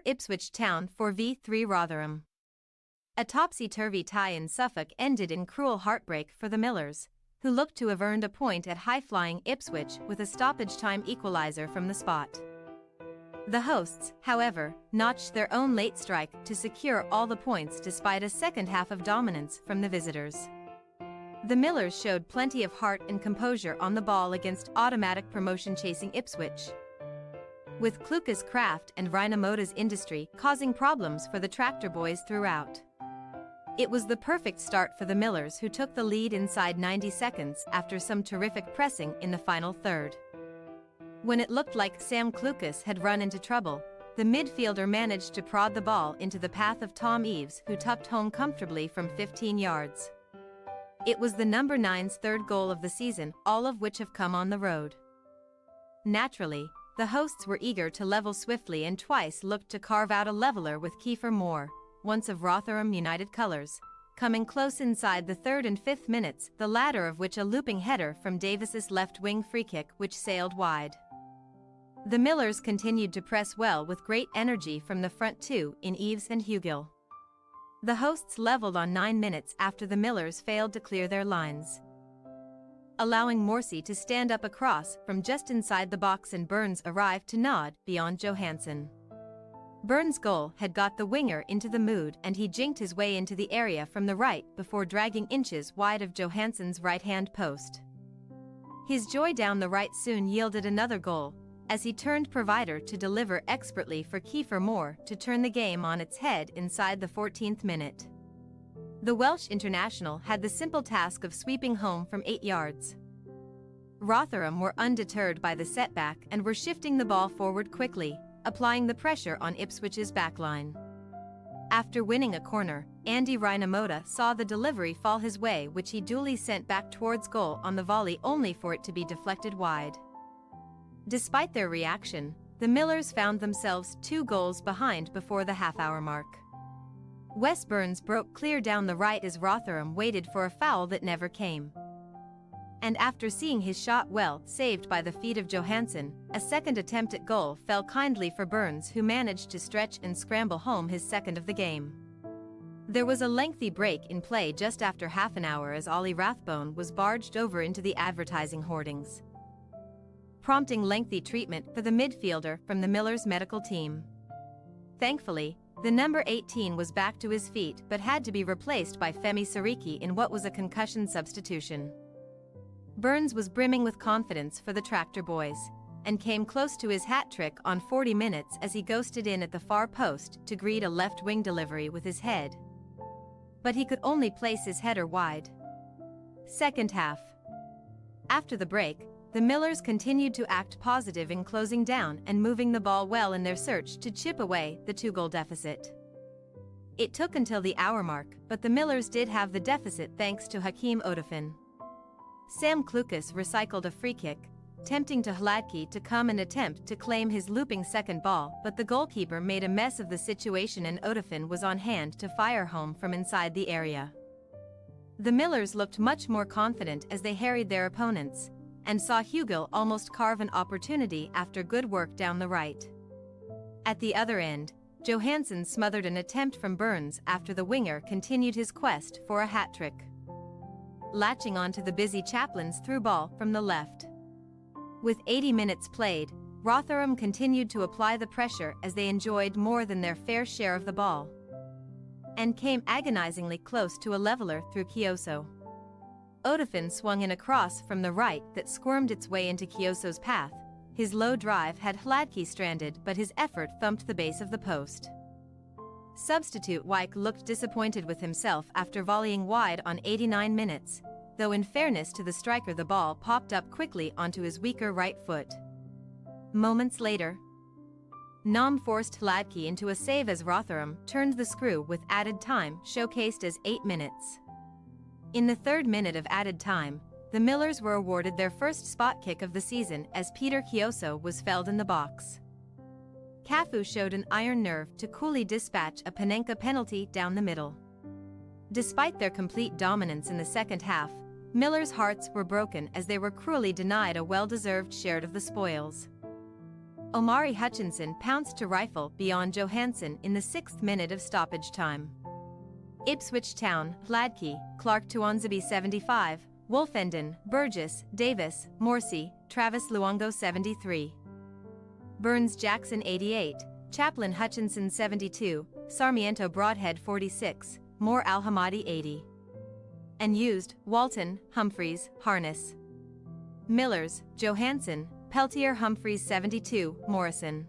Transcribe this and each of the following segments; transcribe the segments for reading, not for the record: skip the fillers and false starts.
Ipswich Town 4v3 Rotherham. A topsy-turvy tie in Suffolk ended in cruel heartbreak for the Millers, who looked to have earned a point at high-flying Ipswich with a stoppage-time equaliser from the spot. The hosts, however, notched their own late strike to secure all the points despite a second half of dominance from the visitors. The Millers showed plenty of heart and composure on the ball against automatic promotion-chasing Ipswich, with Kluka's craft and Rhinamoda's industry causing problems for the tractor boys throughout. It was the perfect start for the Millers, who took the lead inside 90 seconds after some terrific pressing in the final third. When it looked like Sam Klukas had run into trouble, the midfielder managed to prod the ball into the path of Tom Eaves, who tucked home comfortably from 15 yards. It was the number 9's third goal of the season, all of which have come on the road. Naturally, the hosts were eager to level swiftly and twice looked to carve out a leveller with Kiefer Moore, once of Rotherham United colours, coming close inside the 3rd and 5th minutes, the latter of which a looping header from Davis's left-wing free-kick which sailed wide. The Millers continued to press well with great energy from the front two in Eaves and Hugill. The hosts levelled on 9 minutes after the Millers failed to clear their lines, allowing Morsey to stand up across from just inside the box, and Burns arrived to nod beyond Johansson. Burns' goal had got the winger into the mood, and he jinked his way into the area from the right before dragging inches wide of Johansson's right-hand post. His joy down the right soon yielded another goal, as he turned provider to deliver expertly for Kiefer Moore to turn the game on its head inside the 14th minute. The Welsh international had the simple task of sweeping home from 8 yards. Rotherham were undeterred by the setback and were shifting the ball forward quickly, applying the pressure on Ipswich's backline. After winning a corner, Andy Rhinamoda saw the delivery fall his way, which he duly sent back towards goal on the volley, only for it to be deflected wide. Despite their reaction, the Millers found themselves 2 goals behind before the half-hour mark. Wes Burns broke clear down the right as Rotherham waited for a foul that never came. And after seeing his shot well saved by the feet of Johansson, a second attempt at goal fell kindly for Burns, who managed to stretch and scramble home his second of the game. There was a lengthy break in play just after half an hour as Ollie Rathbone was barged over into the advertising hoardings, prompting lengthy treatment for the midfielder from the Millers medical team. Thankfully, the number 18 was back to his feet but had to be replaced by Femi Sariki in what was a concussion substitution. Burns was brimming with confidence for the tractor boys, and came close to his hat-trick on 40 minutes as he ghosted in at the far post to greet a left-wing delivery with his head. But he could only place his header wide. Second half. After the break, the Millers continued to act positive in closing down and moving the ball well in their search to chip away the 2-goal deficit. It took until the hour mark, but the Millers did have the deficit thanks to Hakeem Odafin. Sam Klukas recycled a free kick, tempting to Hladky to come and attempt to claim his looping second ball, but the goalkeeper made a mess of the situation and Odafin was on hand to fire home from inside the area. The Millers looked much more confident as they harried their opponents, and saw Hugill almost carve an opportunity after good work down the right. At the other end, Johansson smothered an attempt from Burns after the winger continued his quest for a hat-trick, latching onto the busy Chaplin's through ball from the left. With 80 minutes played, Rotherham continued to apply the pressure as they enjoyed more than their fair share of the ball, and came agonizingly close to a leveller through Kioso. Odafin swung in a cross from the right that squirmed its way into Kioso's path. His low drive had Hladky stranded, but his effort thumped the base of the post. Substitute Wyke looked disappointed with himself after volleying wide on 89 minutes, though in fairness to the striker the ball popped up quickly onto his weaker right foot. Moments later, Nom forced Hladky into a save as Rotherham turned the screw with added time showcased as 8 minutes. In the 3rd minute of added time, the Millers were awarded their first spot kick of the season as Peter Kioso was felled in the box. Cafu showed an iron nerve to coolly dispatch a Panenka penalty down the middle. Despite their complete dominance in the second half, Millers' hearts were broken as they were cruelly denied a well-deserved share of the spoils. Omari Hutchinson pounced to rifle beyond Johansson in the 6th minute of stoppage time. Ipswich Town, Hladky, Clark Tuanzebe 75, Wolfenden, Burgess, Davis, Morsey, Travis Luongo 73. Burns Jackson 88, Chaplin Hutchinson 72, Sarmiento Broadhead 46, Moore Alhamadi 80. And used, Walton, Humphreys, Harness. Millers, Johansson, Peltier Humphreys 72, Morrison.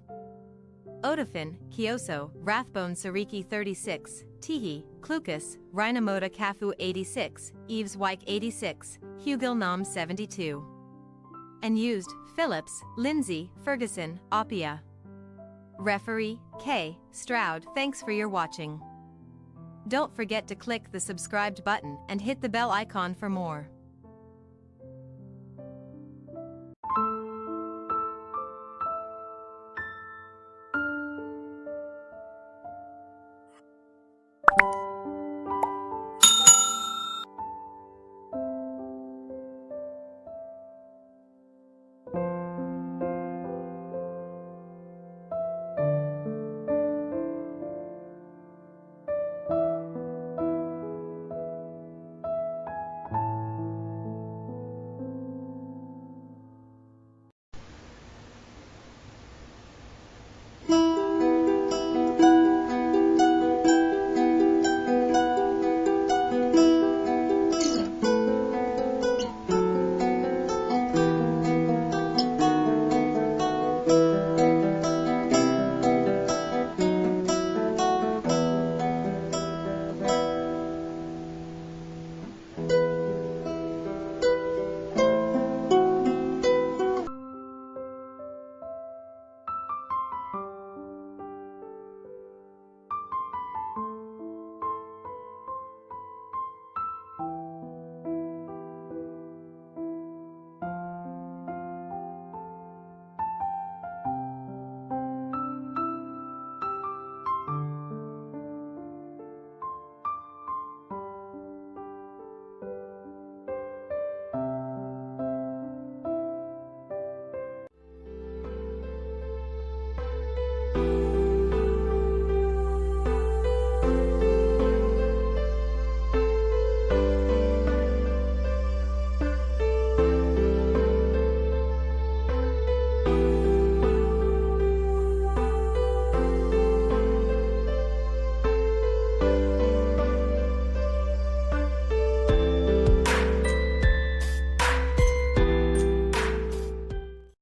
Odafin, Kioso, Rathbone Sariki 36, Tihi, Klukas, Rhinamoda Kafu 86, Eves Wyke 86, Hugil 72. And used, Phillips, Lindsay, Ferguson, Appia. Referee, K. Stroud. Thanks for your watching. Don't forget to click the subscribed button and hit the bell icon for more.